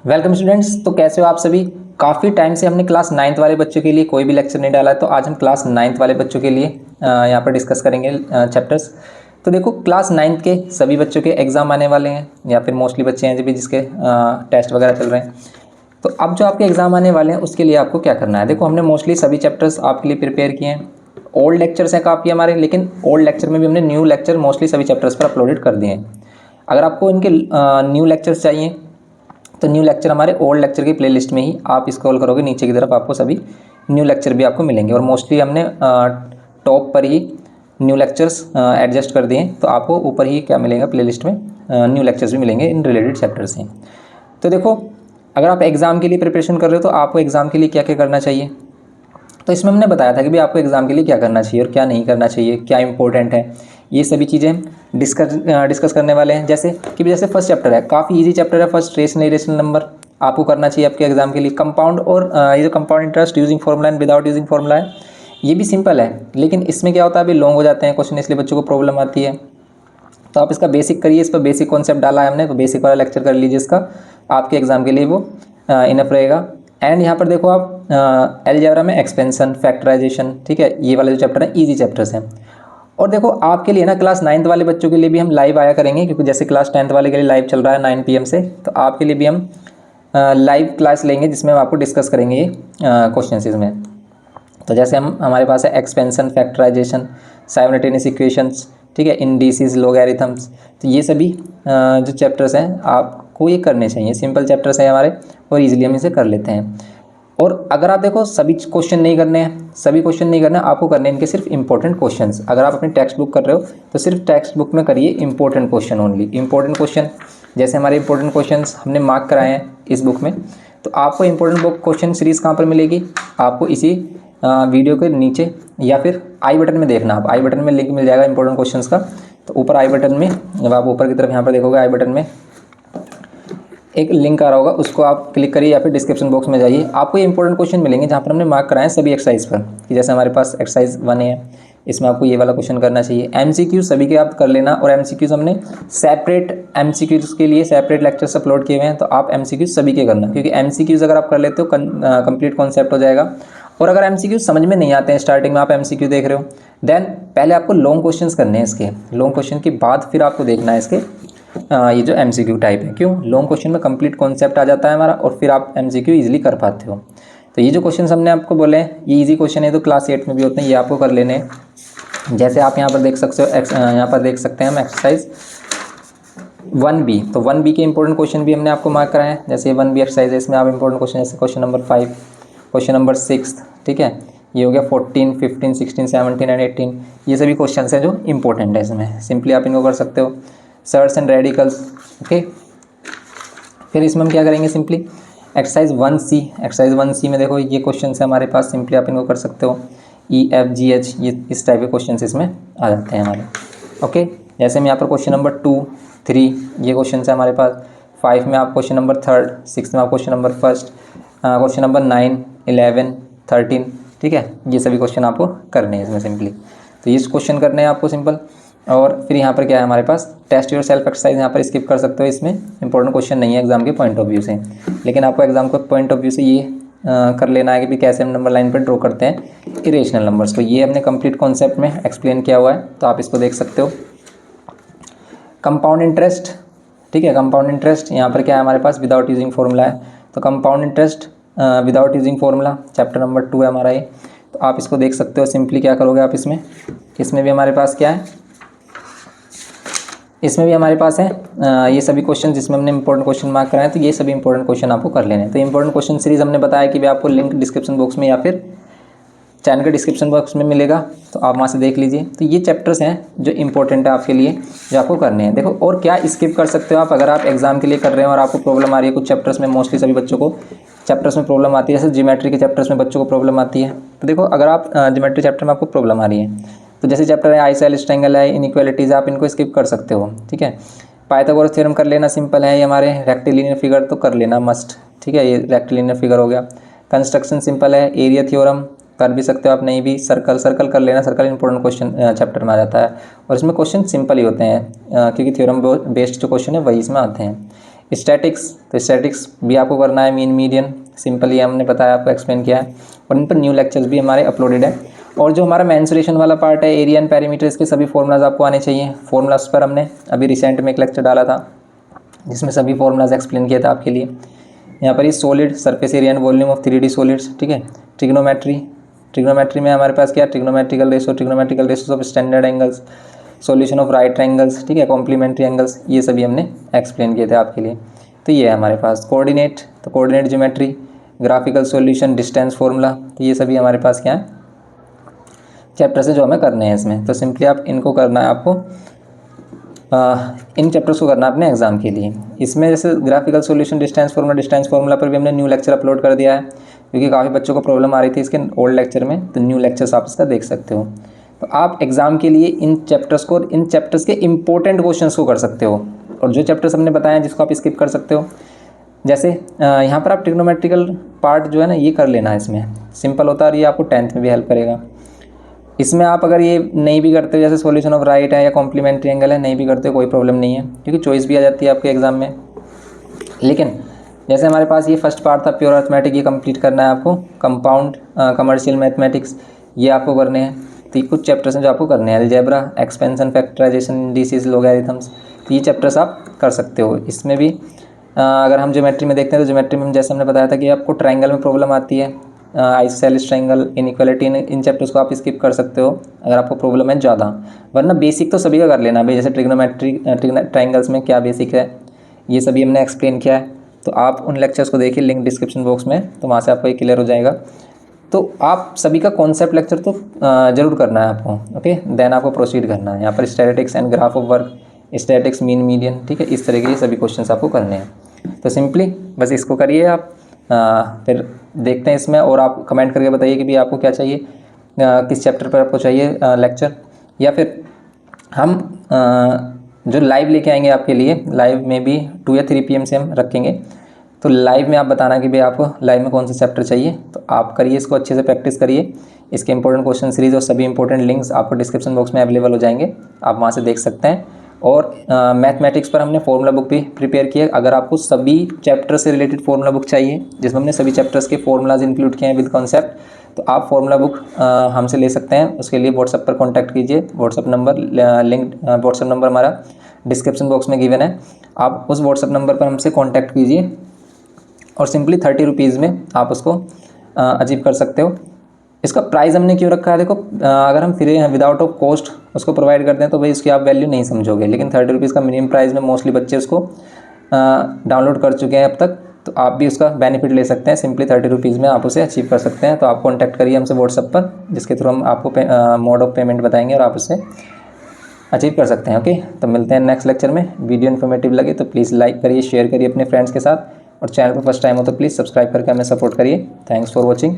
Welcome students. तो कैसे हो आप सभी। काफ़ी टाइम से हमने क्लास नाइन्थ वाले बच्चों के लिए कोई भी लेक्चर नहीं डाला है, तो आज हम क्लास नाइन्थ वाले बच्चों के लिए यहाँ पर डिस्कस करेंगे चैप्टर्स। तो देखो, क्लास नाइन्थ के सभी बच्चों के एग्ज़ाम आने वाले हैं, या फिर मोस्टली बच्चे हैं जो भी जिसके टेस्ट वगैरह चल रहे हैं। तो अब जो आपके एग्ज़ाम आने वाले हैं उसके लिए आपको क्या करना है। देखो, हमने मोस्टली सभी चैप्टर्स आपके लिए प्रिपेयर किए हैं। ओल्ड लेक्चर्स हैं काफ़ी हमारे, लेकिन ओल्ड लेक्चर में भी हमने न्यू लेक्चर मोस्टली सभी चैप्टर्स पर अपलोडेड कर दिए हैं। अगर आपको इनके न्यू लेक्चर्स चाहिए तो न्यू लेक्चर हमारे ओल्ड लेक्चर की प्लेलिस्ट में ही आप स्क्रॉल करोगे नीचे की तरफ, आपको सभी न्यू लेक्चर भी आपको मिलेंगे। और मोस्टली हमने टॉप पर ही न्यू लेक्चर्स एडजस्ट कर दिए हैं, तो आपको ऊपर ही क्या मिलेगा, प्लेलिस्ट में न्यू लेक्चर्स भी मिलेंगे इन रिलेटेड चैप्टर्स हैं। तो देखो, अगर आप एग्ज़ाम के लिए प्रिपरेशन कर रहे हो तो आपको एग्ज़ाम के लिए क्या क्या करना चाहिए। तो इसमें हमने बताया था कि भाई आपको एग्ज़ाम के लिए क्या करना चाहिए और क्या नहीं करना चाहिए, क्या इंपॉर्टेंट है, ये सभी चीज़ें डिस्कस करने वाले हैं। जैसे फर्स्ट चैप्टर है, काफ़ी इजी चैप्टर है। फर्स्ट, रेशनल इरेशनल नंबर आपको करना चाहिए आपके एग्जाम के लिए। कंपाउंड और ये जो compound interest using formula and without using formula है, ये भी सिंपल है, लेकिन इसमें क्या होता है, अभी लॉन्ग हो जाते हैं क्वेश्चन, इसलिए बच्चों को प्रॉब्लम आती है। तो आप इसका बेसिक करिए, इस पर बेसिक कॉन्सेप्ट डाला है हमने, तो बेसिक वाला लेक्चर कर लीजिए इसका, आपके एग्जाम के लिए वो इनफ रहेगा। एंड यहाँ पर देखो आप अलजेब्रा में एक्सपेंशन, फैक्टराइजेशन, ठीक है, ये वाले जो चैप्टर हैं ईजी चैप्टर्स हैं। और देखो, आपके लिए ना क्लास नाइन्थ वाले बच्चों के लिए भी हम लाइव आया करेंगे, क्योंकि जैसे क्लास टेंथ वाले के लिए लाइव चल रहा है 9 PM से, तो आपके लिए भी हम लाइव क्लास लेंगे जिसमें हम आपको डिस्कस करेंगे ये क्वेश्चन इसमें। तो जैसे हमारे पास है एक्सपेंशन, फैक्टराइजेशन, साइमल्टेनियस इक्वेशंस, ठीक है, इंडिसेस, लोगैरिथम्स। तो ये सभी जो चैप्टर्स हैं आपको ये करने चाहिए। सिंपल चैप्टर्स हैं हमारे और इजीली हम इसे कर लेते हैं। और अगर आप देखो, सभी क्वेश्चन नहीं करने हैं, सभी क्वेश्चन नहीं करना है, आपको करने हैं इनके सिर्फ इंपॉर्टेंट क्वेश्चंस। अगर आप अपनी टेक्स्ट बुक कर रहे हो तो सिर्फ टेक्स्ट बुक में करिए important question only. Important question, जैसे हमारे इंपॉर्टेंट क्वेश्चंस हमने मार्क कराए हैं इस बुक में, तो आपको इंपॉर्टेंट बुक क्वेश्चन सीरीज़ कहाँ पर मिलेगी, आपको इसी वीडियो के नीचे या फिर आई बटन में देखना। आप आई बटन में लिंक मिल जाएगा इंपॉर्टेंट क्वेश्चंस का। तो ऊपर आई बटन में, जब आप ऊपर की तरफ यहाँ पर देखोगे, आई बटन में एक लिंक आ रहा होगा, उसको आप क्लिक करिए या फिर डिस्क्रिप्शन बॉक्स में जाइए। आपको ये इंपॉर्टेंट क्वेश्चन मिलेंगे जहाँ पर हमने मार्क कराए हैं सभी एक्सरसाइज पर, कि जैसे हमारे पास एक्सरसाइज 1 है, इसमें आपको ये वाला क्वेश्चन करना चाहिए। MCQ सभी के आप कर लेना, और MCQs हमने सेपरेट MCQs के लिए सेपरेट लेक्चर्स अपलोड किए हुए हैं, तो आप MCQs सभी के करना, क्योंकि MCQs अगर आप कर लेते हो कंप्लीट कॉन्सेप्ट हो जाएगा। और अगर MCQ समझ में नहीं आते हैं, स्टार्टिंग में आप MCQ देख रहे हो, देन पहले आपको लॉन्ग क्वेश्चंस करने हैं इसके। लॉन्ग क्वेश्चन के बाद फिर आपको देखना है इसके ये जो MCQ टाइप है। क्यों? लॉन्ग क्वेश्चन में कंप्लीट कॉन्सेप्ट आ जाता है हमारा, और फिर आप MCQ इजीली कर पाते हो। तो ये जो क्वेश्चन हमने आपको बोले हैं ये इजी क्वेश्चन है, तो क्लास 8 में भी होते हैं, ये आपको कर लेने हैं। जैसे आप यहाँ पर देख सकते हो, यहाँ पर देख सकते हैं हम एक्सरसाइज 1B। तो 1B के इंपॉर्टेंट क्वेश्चन भी हमने आपको मार्क कराए हैं। जैसे 1B एक्सरसाइज है, इसमें आप इंपॉर्टेंट क्वेश्चन, जैसे क्वेश्चन नंबर 5, क्वेश्चन नंबर 6, ठीक है, ये हो गया 14, 15, 16, 17 एंड 18। ये सभी क्वेश्चन हैं जो इंपॉर्टेंट है इसमें, सिंपली आप इनको कर सकते हो। Shirts and radicals, okay. फिर इसमें हम क्या करेंगे, simply exercise 1C। Exercise 1C में देखो ये क्वेश्चन है हमारे पास, सिंपली आप इनको कर सकते हो। EFGH, ये इस टाइप के क्वेश्चन इसमें आ जाते हैं हमारे, ओके। जैसे हम यहाँ पर क्वेश्चन नंबर 2, 3 ये क्वेश्चन है हमारे पास। 5 में आप क्वेश्चन नंबर 3, 6 में आप क्वेश्चन नंबर 1, क्वेश्चन नंबर 9, 11, 13, ठीक है, ये सभी क्वेश्चन आपको करने हैं इसमें सिंपली। तो ये क्वेश्चन करने हैं आपको सिंपल। और फिर यहाँ पर क्या है हमारे पास, टेस्ट योर सेल्फ एक्सरसाइज, यहाँ पर स्किप कर सकते हो, इसमें इंपॉर्टेंट क्वेश्चन नहीं है एग्जाम के पॉइंट ऑफ व्यू से, लेकिन आपको एग्जाम के पॉइंट ऑफ व्यू से ये कर लेना है कि भी कैसे हम नंबर लाइन पर ड्रॉ करते हैं इरेशनल नंबर्स को। ये हमने कंप्लीट कॉन्सेप्ट में एक्सप्लेन किया हुआ है, तो आप इसको देख सकते हो। कंपाउंड इंटरेस्ट, ठीक है, कंपाउंड इंटरेस्ट यहाँ पर क्या है हमारे पास, विदाउट यूजिंग फॉर्मूला है। तो compound interest without using formula chapter number 2 है हमारा ये, तो आप इसको देख सकते हो। सिंपली क्या करोगे आप, इसमें भी हमारे पास क्या है, इसमें भी हमारे पास है ये सभी क्वेश्चन जिसमें हमने इंपॉर्टेंट क्वेश्चन मार्क कराए हैं, तो ये सभी इंपॉर्टेंट क्वेश्चन आपको कर लेने हैं। तो इंपॉर्टेंट क्वेश्चन सीरीज हमने बताया कि भी आपको लिंक डिस्क्रिप्शन बॉक्स में या फिर चैनल के डिस्क्रिप्शन बॉक्स में मिलेगा, तो आप वहाँ से देख लीजिए। तो ये चैप्टर्स हैं जो इंपॉर्टेंट है आपके लिए, जो आपको करने हैं। देखो, और क्या स्किप कर सकते हो आप, अगर आप एग्जाम के लिए कर रहे हो और आपको प्रॉब्लम आ रही है कुछ चैप्टर्स में, मोस्टली सभी बच्चों को चैप्टर्स में प्रॉब्लम आती है, जैसे ज्योमेट्री के चैप्टर्स में बच्चों को प्रॉब्लम आती है। तो देखो, अगर आप ज्योमेट्री चैप्टर में आपको प्रॉब्लम आ रही है, तो जैसे चैप्टर है आइसोसेलेस ट्रायंगल है, इनइक्वालिटीज़, आप इनको स्किप कर सकते हो, ठीक है। पाइथागोरस थ्योरम कर लेना, सिंपल है ये हमारे। रेक्टिलिनियर फिगर तो कर लेना मस्ट, ठीक है, ये रेक्टिलिनियर फिगर हो गया। कंस्ट्रक्शन सिंपल है। एरिया थ्योरम कर भी सकते हो आप, नहीं भी सर्कल कर लेना, सर्कल इंपॉर्टेंट क्वेश्चन चैप्टर में आ जाता है, और इसमें क्वेश्चन सिंपल ही होते हैं क्योंकि थ्योरम बेस्ड जो क्वेश्चन है वही इसमें आते हैं। स्टैटिक्स, तो स्टैटिक्स भी आपको करना है, मीन मीडियन, सिंपल ये हमने बताया, आपको एक्सप्लेन किया है, और इन पर न्यू लेक्चर्स भी हमारे अपलोडेड है। और जो हमारा मेंसुरेशन वाला पार्ट है, एरिया एंड पैरामीटर्स के सभी फॉर्मूलाज आपको आने चाहिए। फॉर्मूलाज पर हमने अभी रिसेंट में एक लेक्चर डाला था जिसमें सभी फॉर्मूलाज एक्सप्लेन किया था आपके लिए। यहाँ पर ये solid, surface area and volume of 3D solids, ठीक है। ट्रिग्नोमेट्री में हमारे पास क्या, trigonometrical ratios of standard angles, solution of right triangles, ठीक है, कॉम्प्लीमेंट्री एंगल्स, ये सभी हमने एक्सप्लेन किए थे आपके लिए। तो ये है हमारे पास कोऑर्डिनेट, तो coordinate geometry, graphical solution, distance formula, तो ये सभी हमारे पास क्या है, चैप्टर्स हैं जो हमें करने हैं इसमें। तो सिंपली आप इनको करना है आपको, इन चैप्टर्स को करना है अपने एग्जाम के लिए। इसमें जैसे ग्राफिकल सॉल्यूशन, डिस्टेंस फार्मूला पर भी हमने न्यू लेक्चर अपलोड कर दिया है, क्योंकि काफ़ी बच्चों को प्रॉब्लम आ रही थी इसके ओल्ड लेक्चर में, तो न्यू लेक्चर्स आप इसका देख सकते हो। तो आप एग्जाम के लिए इन चैप्टर्स के इंपॉर्टेंट क्वेश्चंस को कर सकते हो, और जो चैप्टर्स हमने बताए हैं जिसको आप स्किप कर सकते हो, जैसे यहाँ पर आप ट्रिग्नोमेट्रिकल पार्ट जो है ना ये कर लेना है, इसमें सिंपल होता है और ये आपको 10th में भी हेल्प करेगा। इसमें आप अगर ये नहीं भी करते हो, जैसे सॉल्यूशन ऑफ राइट है या कॉम्प्लीमेंट्री एंगल है, नहीं भी करते हो कोई प्रॉब्लम नहीं है, क्योंकि चॉइस भी आ जाती है आपके एग्जाम में। लेकिन जैसे हमारे पास ये फर्स्ट पार्ट था प्योर अर्थमेटिक, ये कंप्लीट करना है आपको। कंपाउंड कमर्शियल मैथमेटिक्स ये आपको करने हैं, तो ये कुछ चैप्टर्स हैं जो आपको करने हैं। Algebra, expansion, factorisation, indices, logarithms, तो ये चैप्टर्स आप कर सकते हो। इसमें भी अगर हम ज्योमेट्री में देखते हैं तो ज्योमेट्री में जैसे हमने बताया था कि आपको ट्रायंगल में प्रॉब्लम आती है, आइसोसेलेस ट्रायंगल, इनइक्वालिटी, इन चैप्टर्स को आप स्किप कर सकते हो अगर आपको प्रॉब्लम है ज़्यादा, वरना बेसिक तो सभी का कर लेना भाई। जैसे ट्रायंगल्स में क्या बेसिक है ये सभी हमने एक्सप्लेन किया है, तो आप उन लेक्चर्स को देखिए, लिंक डिस्क्रिप्शन बॉक्स में, तो वहाँ से आपको ये क्लियर हो जाएगा। तो आप सभी का कॉन्सेप्ट लेक्चर तो ज़रूर करना है आपको, ओके। देन आपको प्रोसीड करना है। यहाँ पर statics and graph of work, statics, mean median, ठीक है, इस तरह के सभी क्वेश्चंस आपको करने हैं। तो सिंपली बस इसको करिए आप, फिर देखते हैं इसमें, और आप कमेंट करके बताइए कि भी आपको क्या चाहिए, किस चैप्टर पर आपको चाहिए लेक्चर, या फिर हम जो लाइव लेके आएंगे आपके लिए, लाइव में भी 2 या 3 PM से हम रखेंगे। तो लाइव में आप बताना कि भाई आपको लाइव में कौन सा चैप्टर चाहिए, तो आप करिए इसको, अच्छे से प्रैक्टिस करिए। इसके इंपॉर्टेंट क्वेश्चन सीरीज और सभी इंपॉर्टेंट लिंक्स आपको डिस्क्रिप्शन बॉक्स में अवेलेबल हो जाएंगे, आप वहाँ से देख सकते हैं। और मैथमेटिक्स पर हमने फॉर्मूला बुक भी प्रिपेयर की है। अगर आपको सभी चैप्टर से रिलेटेड फॉर्मूला बुक चाहिए जिसमें हमने सभी चैप्टर्स के फॉर्मूलाज इंक्लूड किए हैं विद कॉन्सेप्ट, तो आप फॉर्मूला बुक हमसे ले सकते हैं। उसके लिए व्हाट्सएप पर कॉन्टैक्ट कीजिए, WhatsApp number link, WhatsApp number हमारा डिस्क्रिप्शन बॉक्स में गिवन है, आप उस व्हाट्सएप नंबर पर हमसे कॉन्टैक्ट कीजिए, और सिंपली 30 रुपीज़ में आप उसको अचीव कर सकते हो। इसका प्राइस हमने क्यों रखा है, देखो अगर हम फ्री विदाउट ऑफ कॉस्ट उसको प्रोवाइड करते हैं तो भाई इसकी आप वैल्यू नहीं समझोगे, लेकिन 30 रुपीज़ का मिनिमम प्राइस में मोस्टली बच्चे उसको डाउनलोड कर चुके हैं अब तक, तो आप भी उसका बेनिफिट ले सकते हैं। सिंपली 30 रुपीज़ में आप उसे अचीव कर सकते हैं। तो आप कॉन्टैक्ट करिए हमसे व्हाट्सएप पर, जिसके थ्रू हम आपको मोड ऑफ पेमेंट बताएंगे और आप उसे अचीव कर सकते हैं, ओके। तो मिलते हैं नेक्स्ट लेक्चर में। वीडियो इन्फॉर्मेटिव लगे तो प्लीज़ लाइक करिए, शेयर करिए अपने फ्रेंड्स के साथ, और चैनल पर फर्स्ट टाइम हो तो प्लीज़ सब्सक्राइब करके हमें सपोर्ट करिए। Thanks for watching.